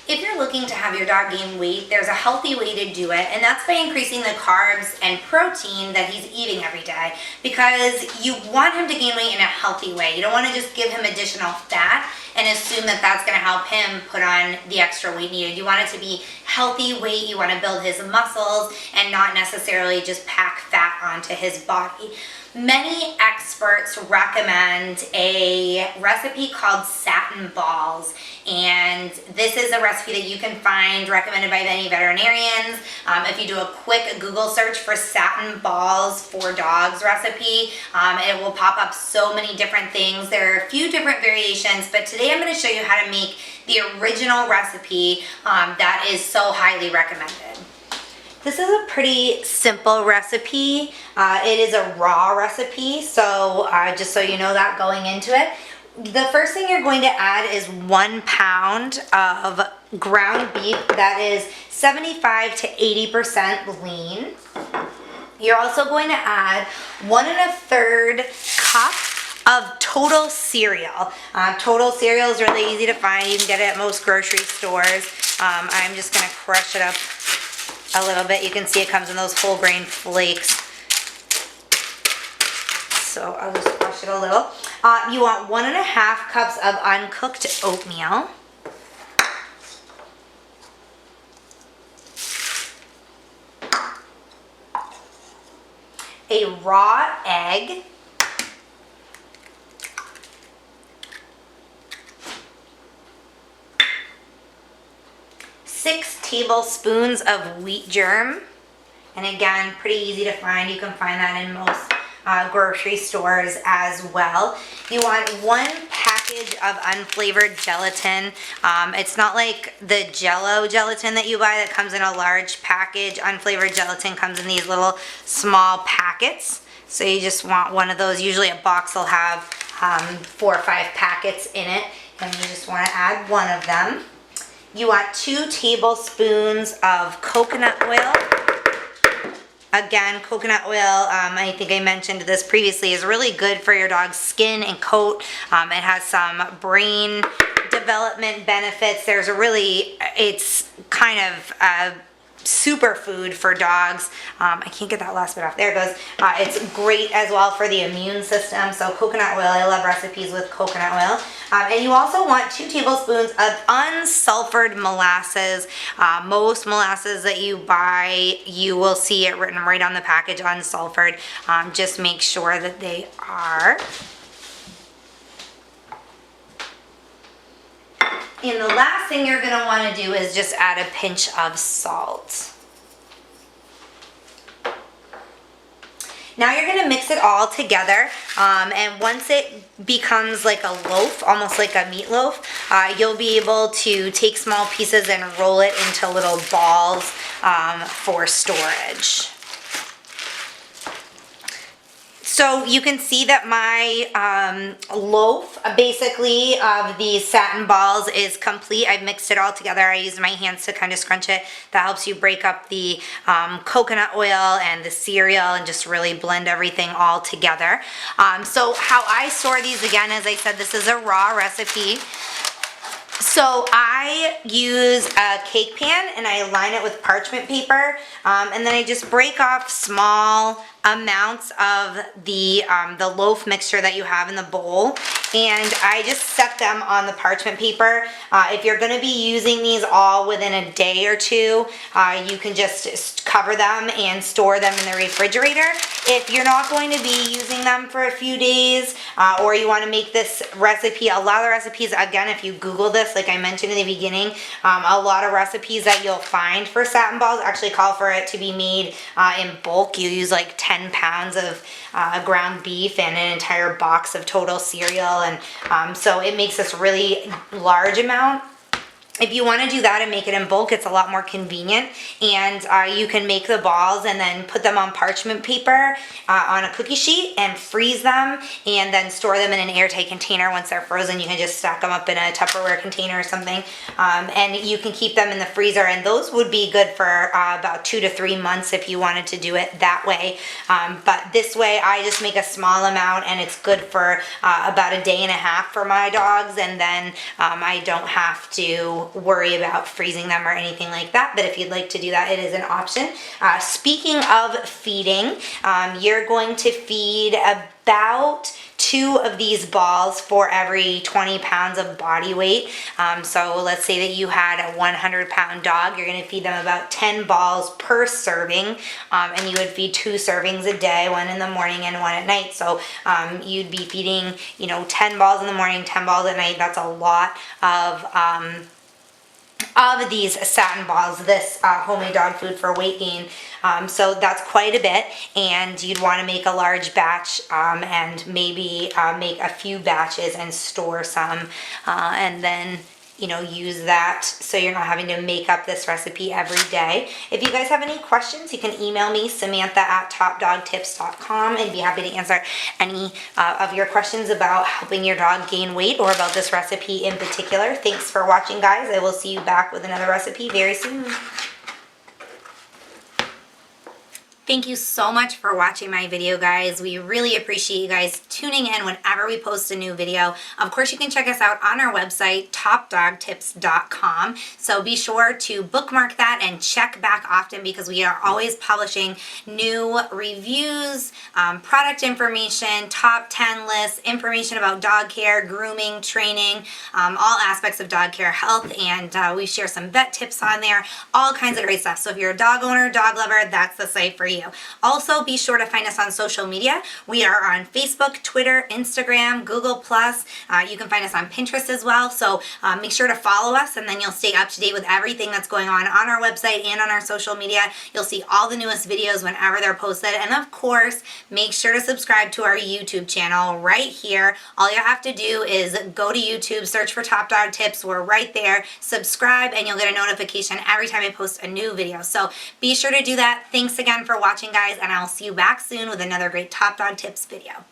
If you're looking to have your dog gain weight, there's a healthy way to do it, and that's by increasing the carbs and protein that he's eating every day, because you want him to gain weight in a healthy way. You don't want to just give him additional fat and assume that that's going to help him put on the extra weight needed. You want it to be healthy weight. You want to build his muscles and not necessarily just pack fat onto his body. Many experts recommend a recipe called Satin Balls, and this is a recipe that you can find recommended by many veterinarians. If you do a quick Google search for Satin Balls for dogs recipe, it will pop up so many different things. There are a few different variations, but today I'm going to show you how to make the original recipe that is so highly recommended. This is a pretty simple recipe. It is a raw recipe, so just so you know that going into it. The first thing you're going to add is 1 pound of ground beef that is 75 to 80% lean. You're also going to add 1 1/3 cup of total cereal. Total cereal is really easy to find. You can get it at most grocery stores. I'm just going to crush it up a little bit. You can see it comes in those whole grain flakes. So I'll just crush it a little. You want 1 1/2 cups of uncooked oatmeal. A raw egg. Six tablespoons of wheat germ, and again, pretty easy to find. You can find that in most grocery stores as well. You want 1 package of unflavored gelatin. It's not like the Jell-O gelatin that you buy that comes in a large package. Unflavored gelatin comes in these little small packets. So you just want one of those. Usually a box will have 4 or 5 packets in it, and you just want to add 1 of them. You want 2 tablespoons of coconut oil. Again, coconut oil, I think I mentioned this previously, is really good for your dog's skin and coat. It has some brain development benefits. It's kind of a superfood for dogs. I can't get that last bit off. There it goes. It's great as well for the immune system. So coconut oil, I love recipes with coconut oil. And you also want 2 tablespoons of unsulfured molasses. Most molasses that you buy, you will see it written right on the package, unsulfured. Just make sure that they are. And the last thing you're going to want to do is just add a pinch of salt. Now you're going to mix it all together, and once it becomes like a loaf, almost like a meatloaf, you'll be able to take small pieces and roll it into little balls for storage. So you can see that my loaf, basically, of these satin balls is complete. I've mixed it all together. I used my hands to kind of scrunch it. That helps you break up the coconut oil and the cereal and just really blend everything all together. So how I store these, again, as I said, this is a raw recipe. So I use a cake pan and I line it with parchment paper, and then I just break off small amounts of the loaf mixture that you have in the bowl, and I just set them on the parchment paper. If you're going to be using these all within a day or two, you can just cover them and store them in the refrigerator. If you're not going to be using them for a few days, or you want to make this recipe, a lot of the recipes, again, if you Google this, like I mentioned in the beginning, a lot of recipes that you'll find for satin balls actually call for it to be made in bulk. You use like 10 pounds of ground beef and an entire box of total cereal, and so it makes this really large amount. If you want to do that and make it in bulk, it's a lot more convenient, and you can make the balls and then put them on parchment paper on a cookie sheet and freeze them, and then store them in an airtight container. Once they're frozen, you can just stack them up in a Tupperware container or something, and you can keep them in the freezer, and those would be good for about 2 to 3 months if you wanted to do it that way. But this way, I just make a small amount, and it's good for about a day and a half for my dogs, and then I don't have to worry about freezing them or anything like that. But if you'd like to do that, it is an option. Speaking of feeding, you're going to feed about 2 of these balls for every 20 pounds of body weight. So let's say that you had a 100-pound dog, you're going to feed them about 10 balls per serving, and you would feed 2 servings a day, 1 in the morning and 1 at night. So you'd be feeding, 10 balls in the morning, 10 balls at night. That's a lot of these Satin Balls, this homemade dog food for weight gain. So that's quite a bit, and you'd want to make a large batch and maybe make a few batches and store some, and then use that so you're not having to make up this recipe every day. If you guys have any questions, you can email me, Samantha@topdogtips.com, and be happy to answer any of your questions about helping your dog gain weight or about this recipe in particular. Thanks for watching, guys. I will see you back with another recipe very soon. Thank you so much for watching my video, guys. We really appreciate you guys tuning in whenever we post a new video. Of course, you can check us out on our website, topdogtips.com. So be sure to bookmark that and check back often, because we are always publishing new reviews, product information, top 10 lists, information about dog care, grooming, training, all aspects of dog care, health, and we share some vet tips on there, all kinds of great stuff. So if you're a dog owner, dog lover, that's the site for you. Also, be sure to find us on social media. We are on Facebook, Twitter, Instagram, Google+. You can find us on Pinterest as well. So make sure to follow us, and then you'll stay up to date with everything that's going on our website and on our social media. You'll see all the newest videos whenever they're posted. And of course, make sure to subscribe to our YouTube channel right here. All you have to do is go to YouTube, search for Top Dog Tips. We're right there. Subscribe, and you'll get a notification every time I post a new video. So be sure to do that. Thanks again for watching, guys, and I'll see you back soon with another great Top Dog Tips video.